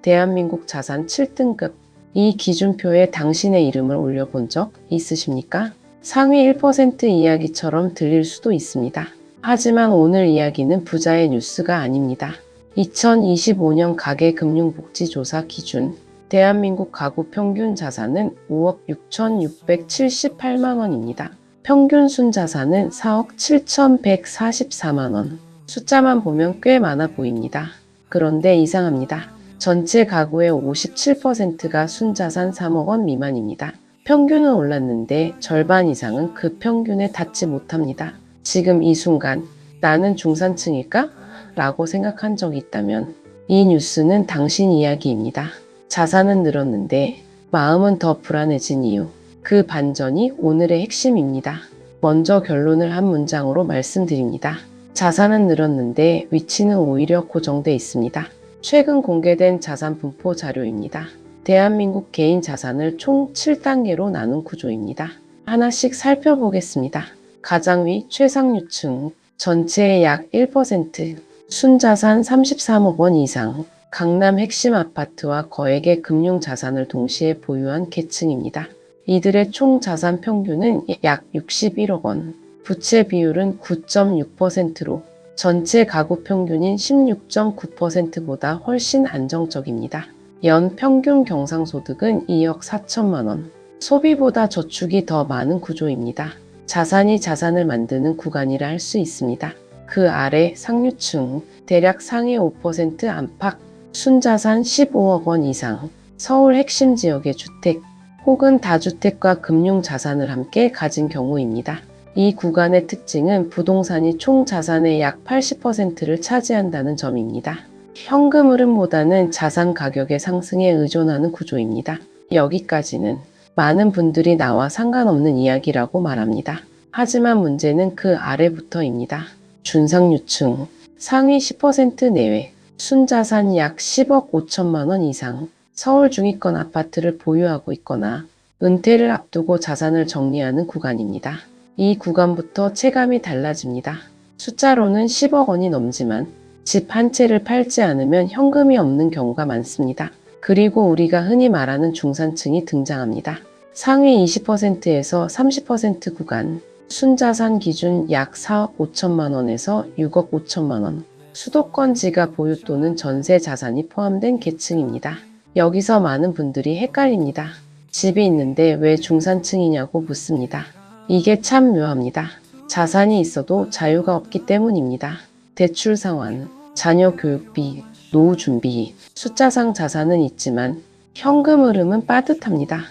대한민국 자산 7등급. 이 기준표에 당신의 이름을 올려본 적 있으십니까? 상위 1% 이야기처럼 들릴 수도 있습니다. 하지만 오늘 이야기는 부자의 뉴스가 아닙니다. 2025년 가계금융복지조사 기준 대한민국 가구 평균 자산은 5억 6,678만 원입니다. 평균 순자산은 4억 7,144만 원. 숫자만 보면 꽤 많아 보입니다. 그런데 이상합니다. 전체 가구의 57%가 순자산 3억 원 미만입니다. 평균은 올랐는데 절반 이상은 그 평균에 닿지 못합니다. 지금 이 순간 나는 중산층일까? 라고 생각한 적이 있다면 이 뉴스는 당신 이야기입니다. 자산은 늘었는데 마음은 더 불안해진 이유. 그 반전이 오늘의 핵심입니다. 먼저 결론을 한 문장으로 말씀드립니다. 자산은 늘었는데 위치는 오히려 고정돼 있습니다. 최근 공개된 자산 분포 자료입니다. 대한민국 개인 자산을 총 7단계로 나눈 구조입니다. 하나씩 살펴보겠습니다. 가장 위 최상류층, 전체의 약 1%, 순자산 33억 원 이상, 강남 핵심 아파트와 거액의 금융자산을 동시에 보유한 계층입니다. 이들의 총 자산 평균은 약 61억 원, 부채 비율은 9.6%로 전체 가구 평균인 16.9%보다 훨씬 안정적입니다. 연 평균 경상소득은 2억 4천만 원, 소비보다 저축이 더 많은 구조입니다. 자산이 자산을 만드는 구간이라 할 수 있습니다. 그 아래 상류층, 대략 상위 5% 안팎, 순자산 15억 원 이상, 서울 핵심 지역의 주택 혹은 다주택과 금융자산을 함께 가진 경우입니다. 이 구간의 특징은 부동산이 총 자산의 약 80%를 차지한다는 점입니다. 현금 흐름보다는 자산 가격의 상승에 의존하는 구조입니다. 여기까지는 많은 분들이 나와 상관없는 이야기라고 말합니다. 하지만 문제는 그 아래부터입니다. 준상류층, 상위 10% 내외, 순자산 약 10억 5천만 원 이상, 서울 중위권 아파트를 보유하고 있거나 은퇴를 앞두고 자산을 정리하는 구간입니다. 이 구간부터 체감이 달라집니다. 숫자로는 10억 원이 넘지만 집 한 채를 팔지 않으면 현금이 없는 경우가 많습니다. 그리고 우리가 흔히 말하는 중산층이 등장합니다. 상위 20%에서 30% 구간, 순자산 기준 약 4억 5천만 원에서 6억 5천만 원, 수도권 지가 보유 또는 전세 자산이 포함된 계층입니다. 여기서 많은 분들이 헷갈립니다. 집이 있는데 왜 중산층이냐고 묻습니다. 이게 참 묘합니다. 자산이 있어도 자유가 없기 때문입니다. 대출 상환, 자녀 교육비, 노후 준비, 숫자상 자산은 있지만 현금 흐름은 빠듯합니다.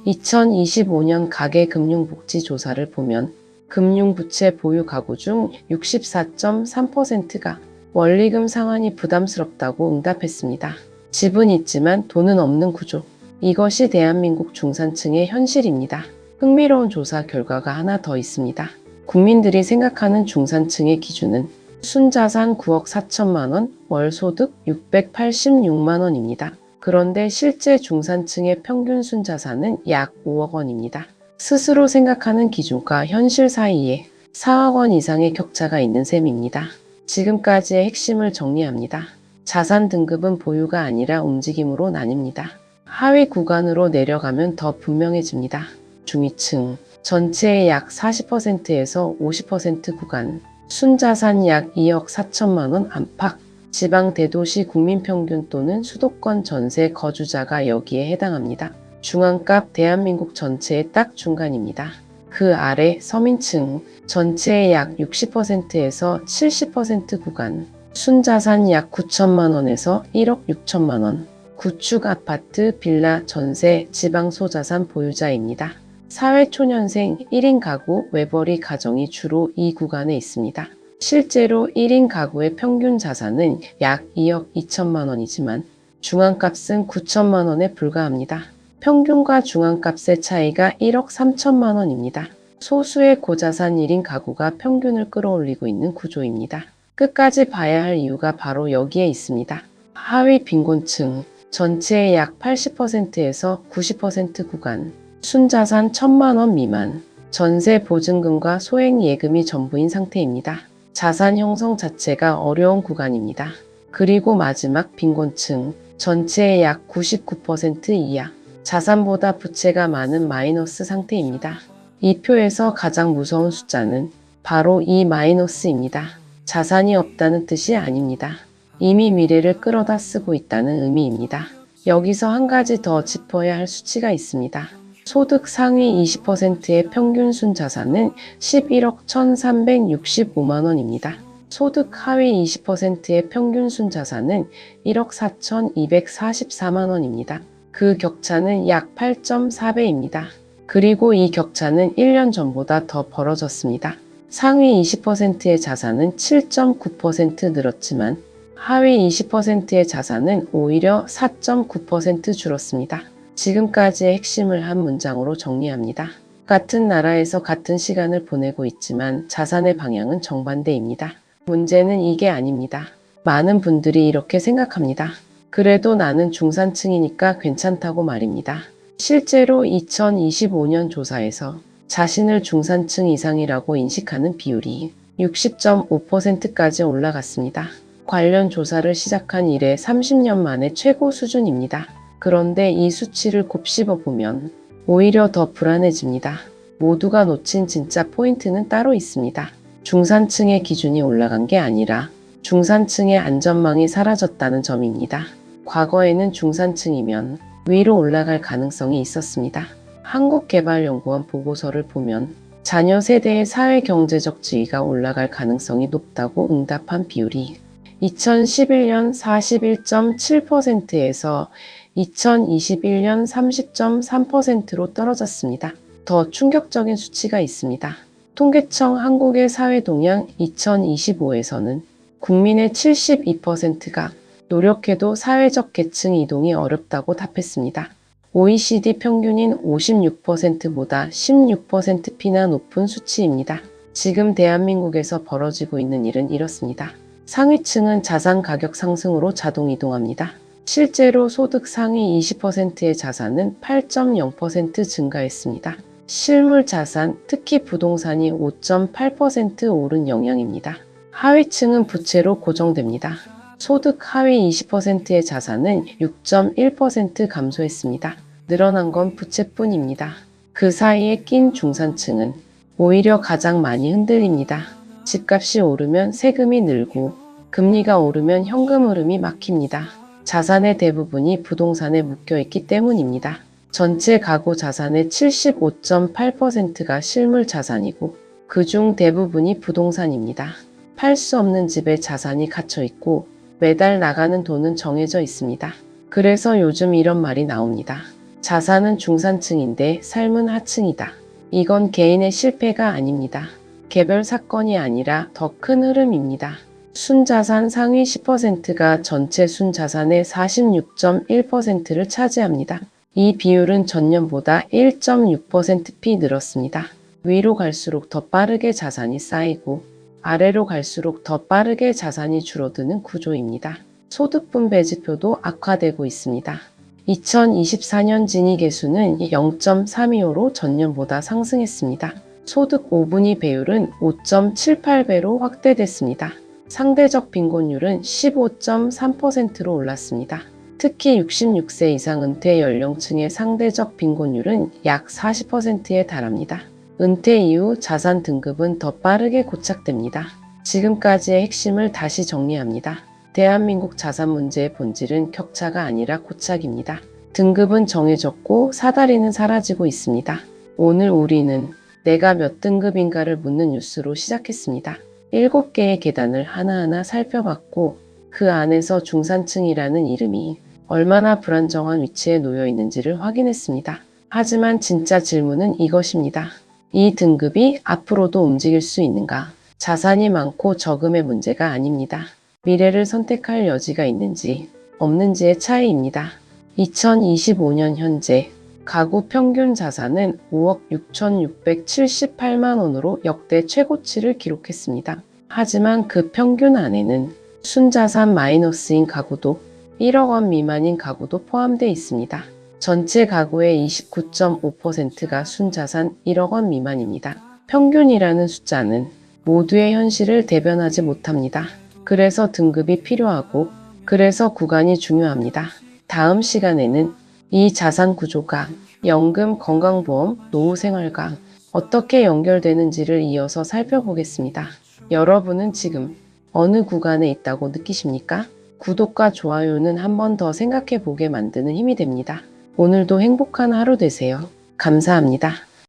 2025년 가계금융복지조사를 보면 금융부채 보유 가구 중 64.3%가 원리금 상환이 부담스럽다고 응답했습니다. 집은 있지만 돈은 없는 구조. 이것이 대한민국 중산층의 현실입니다. 흥미로운 조사 결과가 하나 더 있습니다. 국민들이 생각하는 중산층의 기준은 순자산 9억 4천만 원, 월소득 686만 원입니다. 그런데 실제 중산층의 평균 순자산은 약 5억 원입니다. 스스로 생각하는 기준과 현실 사이에 4억 원 이상의 격차가 있는 셈입니다. 지금까지의 핵심을 정리합니다. 자산 등급은 보유가 아니라 움직임으로 나뉩니다. 하위 구간으로 내려가면 더 분명해집니다. 중위층, 전체의 약 40%에서 50% 구간, 순자산 약 2억 4천만 원 안팎, 지방 대도시 국민평균 또는 수도권 전세 거주자가 여기에 해당합니다. 중앙값 대한민국 전체의 딱 중간입니다. 그 아래 서민층, 전체의 약 60%에서 70% 구간, 순자산 약 9천만 원에서 1억 6천만 원, 구축 아파트, 빌라, 전세, 지방 소자산 보유자입니다. 사회초년생 1인 가구, 외벌이 가정이 주로 이 구간에 있습니다. 실제로 1인 가구의 평균 자산은 약 2억 2천만 원이지만 중앙값은 9천만 원에 불과합니다. 평균과 중앙값의 차이가 1억 3천만 원입니다. 소수의 고자산 1인 가구가 평균을 끌어올리고 있는 구조입니다. 끝까지 봐야 할 이유가 바로 여기에 있습니다. 하위 빈곤층, 전체의 약 80%에서 90% 구간, 순자산 1천만 원 미만, 전세 보증금과 소액 예금이 전부인 상태입니다. 자산 형성 자체가 어려운 구간입니다. 그리고 마지막 빈곤층, 전체의 약 99% 이하, 자산보다 부채가 많은 마이너스 상태입니다. 이 표에서 가장 무서운 숫자는 바로 이 마이너스입니다. 자산이 없다는 뜻이 아닙니다. 이미 미래를 끌어다 쓰고 있다는 의미입니다. 여기서 한 가지 더 짚어야 할 수치가 있습니다. 소득 상위 20%의 평균 순자산은 11억 1,365만 원입니다. 소득 하위 20%의 평균 순자산은 1억 4,244만 원입니다. 그 격차는 약 8.4배입니다. 그리고 이 격차는 1년 전보다 더 벌어졌습니다. 상위 20%의 자산은 7.9% 늘었지만 하위 20%의 자산은 오히려 4.9% 줄었습니다. 지금까지의 핵심을 한 문장으로 정리합니다. 같은 나라에서 같은 시간을 보내고 있지만 자산의 방향은 정반대입니다. 문제는 이게 아닙니다. 많은 분들이 이렇게 생각합니다. 그래도 나는 중산층이니까 괜찮다고 말입니다. 실제로 2025년 조사에서 자신을 중산층 이상이라고 인식하는 비율이 60.5%까지 올라갔습니다. 관련 조사를 시작한 이래 30년 만에 최고 수준입니다. 그런데 이 수치를 곱씹어 보면 오히려 더 불안해집니다. 모두가 놓친 진짜 포인트는 따로 있습니다. 중산층의 기준이 올라간 게 아니라 중산층의 안전망이 사라졌다는 점입니다. 과거에는 중산층이면 위로 올라갈 가능성이 있었습니다. 한국개발연구원 보고서를 보면 자녀 세대의 사회경제적 지위가 올라갈 가능성이 높다고 응답한 비율이 2011년 41.7%에서 2021년 30.3%로 떨어졌습니다. 더 충격적인 수치가 있습니다. 통계청 한국의 사회동향 2025에서는 국민의 72%가 노력해도 사회적 계층 이동이 어렵다고 답했습니다. OECD 평균인 56%보다 16%피나 높은 수치입니다. 지금 대한민국에서 벌어지고 있는 일은 이렇습니다. 상위층은 자산 가격 상승으로 자동 이동합니다. 실제로 소득 상위 20%의 자산은 8.0% 증가했습니다. 실물 자산, 특히 부동산이 5.8% 오른 영향입니다. 하위층은 부채로 고정됩니다. 소득 하위 20%의 자산은 6.1% 감소했습니다. 늘어난 건 부채뿐입니다. 그 사이에 낀 중산층은 오히려 가장 많이 흔들립니다. 집값이 오르면 세금이 늘고 금리가 오르면 현금 흐름이 막힙니다. 자산의 대부분이 부동산에 묶여있기 때문입니다. 전체 가구 자산의 75.8%가 실물 자산이고 그중 대부분이 부동산입니다. 팔 수 없는 집에 자산이 갇혀있고 매달 나가는 돈은 정해져 있습니다. 그래서 요즘 이런 말이 나옵니다. 자산은 중산층인데 삶은 하층이다. 이건 개인의 실패가 아닙니다. 개별 사건이 아니라 더 큰 흐름입니다. 순자산 상위 10%가 전체 순자산의 46.1%를 차지합니다. 이 비율은 전년보다 1.6%피 늘었습니다. 위로 갈수록 더 빠르게 자산이 쌓이고 아래로 갈수록 더 빠르게 자산이 줄어드는 구조입니다. 소득 분배 지표도 악화되고 있습니다. 2024년 지니계수는 0.325로 전년보다 상승했습니다. 소득 5분위 배율은 5.78배로 확대됐습니다. 상대적 빈곤율은 15.3%로 올랐습니다. 특히 66세 이상 은퇴 연령층의 상대적 빈곤율은 약 40%에 달합니다. 은퇴 이후 자산 등급은 더 빠르게 고착됩니다. 지금까지의 핵심을 다시 정리합니다. 대한민국 자산 문제의 본질은 격차가 아니라 고착입니다. 등급은 정해졌고 사다리는 사라지고 있습니다. 오늘 우리는 내가 몇 등급인가를 묻는 뉴스로 시작했습니다. 7개의 계단을 하나하나 살펴봤고 그 안에서 중산층이라는 이름이 얼마나 불안정한 위치에 놓여 있는지를 확인했습니다. 하지만 진짜 질문은 이것입니다. 이 등급이 앞으로도 움직일 수 있는가? 자산이 많고 적음의 문제가 아닙니다. 미래를 선택할 여지가 있는지 없는지의 차이입니다. 2025년 현재 가구 평균 자산은 5억 6,678만 원으로 역대 최고치를 기록했습니다. 하지만 그 평균 안에는 순자산 마이너스인 가구도 1억 원 미만인 가구도 포함되어 있습니다. 전체 가구의 29.5%가 순자산 1억 원 미만입니다. 평균이라는 숫자는 모두의 현실을 대변하지 못합니다. 그래서 등급이 필요하고 그래서 구간이 중요합니다. 다음 시간에는 이 자산 구조가 연금, 건강보험, 노후생활과 어떻게 연결되는지를 이어서 살펴보겠습니다. 여러분은 지금 어느 구간에 있다고 느끼십니까? 구독과 좋아요는 한 번 더 생각해 보게 만드는 힘이 됩니다. 오늘도 행복한 하루 되세요. 감사합니다.